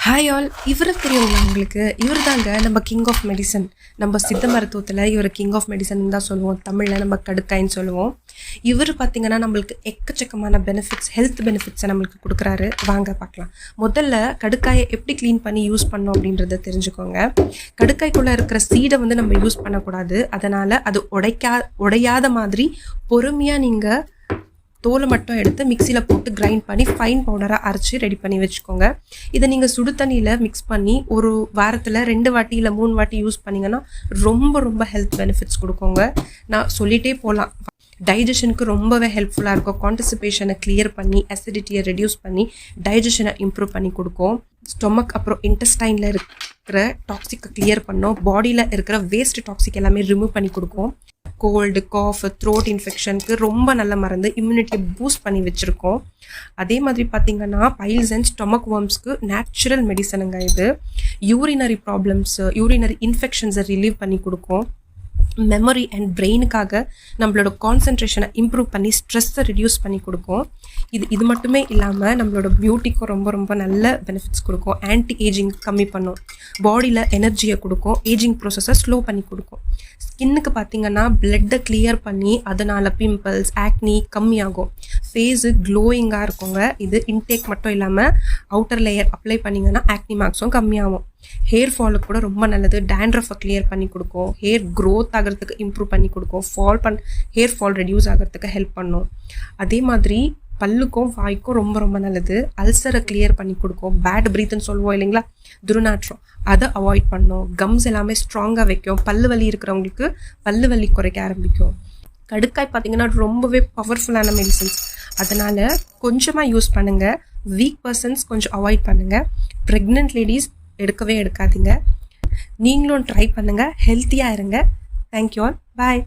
Hi all. இவரை தெரியுங்களா உங்களுக்கு? இவர் தாங்க நம்ம கிங் ஆஃப் மெடிசன். நம்ம சித்த மருத்துவத்தில் இவர் கிங் ஆஃப் மெடிசன் தான் சொல்லுவோம். தமிழில் நம்ம கடுக்காயின்னு சொல்லுவோம். இவர் பார்த்திங்கன்னா நம்மளுக்கு எக்கச்சக்கமான பெனிஃபிட்ஸ், ஹெல்த் பெனிஃபிட்ஸை நம்மளுக்கு கொடுக்குறாரு. வாங்க பார்க்கலாம். முதல்ல கடுக்காயை எப்படி க்ளீன் பண்ணி யூஸ் பண்ணோம் அப்படின்றத தெரிஞ்சுக்கோங்க. கடுக்காய்க்குள்ளே இருக்கிற சீடை நம்ம யூஸ் பண்ணக்கூடாது. அதனால் அது உடையாத மாதிரி பொறுமையாக நீங்கள் தோலை மட்டும் எடுத்து மிக்சியில் போட்டு கிரைண்ட் பண்ணி ஃபைன் பவுடராக அரைச்சி ரெடி பண்ணி வச்சுக்கோங்க. இதை நீங்கள் சுடு தண்ணியில் மிக்ஸ் பண்ணி ஒரு வாரத்தில் 2 வாட்டி இல்லை 3 வாட்டி யூஸ் பண்ணிங்கன்னா ரொம்ப ஹெல்த் பெனிஃபிட்ஸ் கொடுக்குங்க. நான் சொல்லிகிட்டே போகலாம். டைஜஷனுக்கு ரொம்பவே ஹெல்ப்ஃபுல்லாக இருக்கும். கான்டிசிபேஷனை கிளியர் பண்ணி அசிடிட்டியை ரெடியூஸ் பண்ணி டைஜஷனை இம்ப்ரூவ் பண்ணி கொடுக்கும். ஸ்டொமக் அப்புறம் இன்டெஸ்டைனில் இருக்கிற டாக்ஸிக்கை கிளியர் பண்ணோம். பாடியில் இருக்கிற வேஸ்ட் டாக்ஸிக் எல்லாமே ரிமூவ் பண்ணி கொடுக்கும். கோல்டு, காஃப், த்ரோட் இன்ஃபெக்ஷனுக்கு ரொம்ப நல்ல மருந்து. இம்யூனிட்டியை பூஸ்ட் பண்ணி வச்சுருக்கோம். அதே மாதிரி பார்த்திங்கன்னா பைல்ஸ் அண்ட் ஸ்டொமக் வர்ம்ஸ்க்கு நேச்சுரல் மெடிசனுங்க இது. யூரினரி ப்ராப்ளம்ஸ், யூரினரி இன்ஃபெக்ஷன்ஸை ரிலீவ் பண்ணி கொடுக்கும். மெமரி அண்ட் பிரெயினுக்காக நம்மளோட கான்சன்ட்ரேஷனை இம்ப்ரூவ் பண்ணி ஸ்ட்ரெஸ்ஸை ரிடியூஸ் பண்ணி கொடுக்கும். இது மட்டுமே இல்லாமல் நம்மளோட பியூட்டிக்கும் ரொம்ப நல்ல பெனிஃபிட்ஸ் கொடுக்கும். ஆன்டி ஏஜிங் கம்மி பண்ணும். பாடியில் எனர்ஜியை கொடுக்கும். ஏஜிங் ப்ரோசஸை ஸ்லோ பண்ணி கொடுக்கும். ஸ்கின்னுக்கு பார்த்திங்கன்னா பிளட்டை கிளியர் பண்ணி அதனால் பிம்பிள்ஸ், ஆக்னி கம்மியாகும். ஃபேஸு க்ளோயிங்காக இருக்குங்க. இது இன்டேக் மட்டும் இல்லாமல் அவுட்டர் லேயர் அப்ளை பண்ணிங்கன்னா ஆக்னி மார்க்ஸும் கம்மியாகும். ஹேர் ஃபாலுக்கு கூட ரொம்ப நல்லது. டேண்ட்ரஃபை கிளியர் பண்ணி கொடுக்கும். ஹேர் க்ரோத் ஆகிறதுக்கு இம்ப்ரூவ் பண்ணி கொடுக்கும். ஹேர் ஃபால் ரெடியூஸ் ஆகிறதுக்கு ஹெல்ப் பண்ணும். அதே மாதிரி பல்லுக்கும் வாய்க்கும் ரொம்ப நல்லது. அல்சரை கிளியர் பண்ணி கொடுக்கும். பேட் ப்ரீத்னு சொல்லுவோம் இல்லைங்களா, துர்நாற்றம், அதை அவாய்ட் பண்ணும். கம்ஸ் எல்லாமே ஸ்ட்ராங்காக வைக்கும். பல்லு வலி இருக்கிறவங்களுக்கு பல்லு வலி குறைக்க ஆரம்பிக்கும். கடுக்காய் பார்த்திங்கன்னா ரொம்பவே பவர்ஃபுல்லான மெடிசன்ஸ். அதனால் கொஞ்சமாக யூஸ் பண்ணுங்கள். வீக் பர்சன்ஸ் கொஞ்சம் அவாய்ட் பண்ணுங்கள். ப்ரெக்னென்ட் லேடிஸ் எடுக்காதீங்க. நீங்களும் ட்ரை பண்ணுங்கள். ஹெல்த்தியாக இருங்க. Thank you all. பாய்.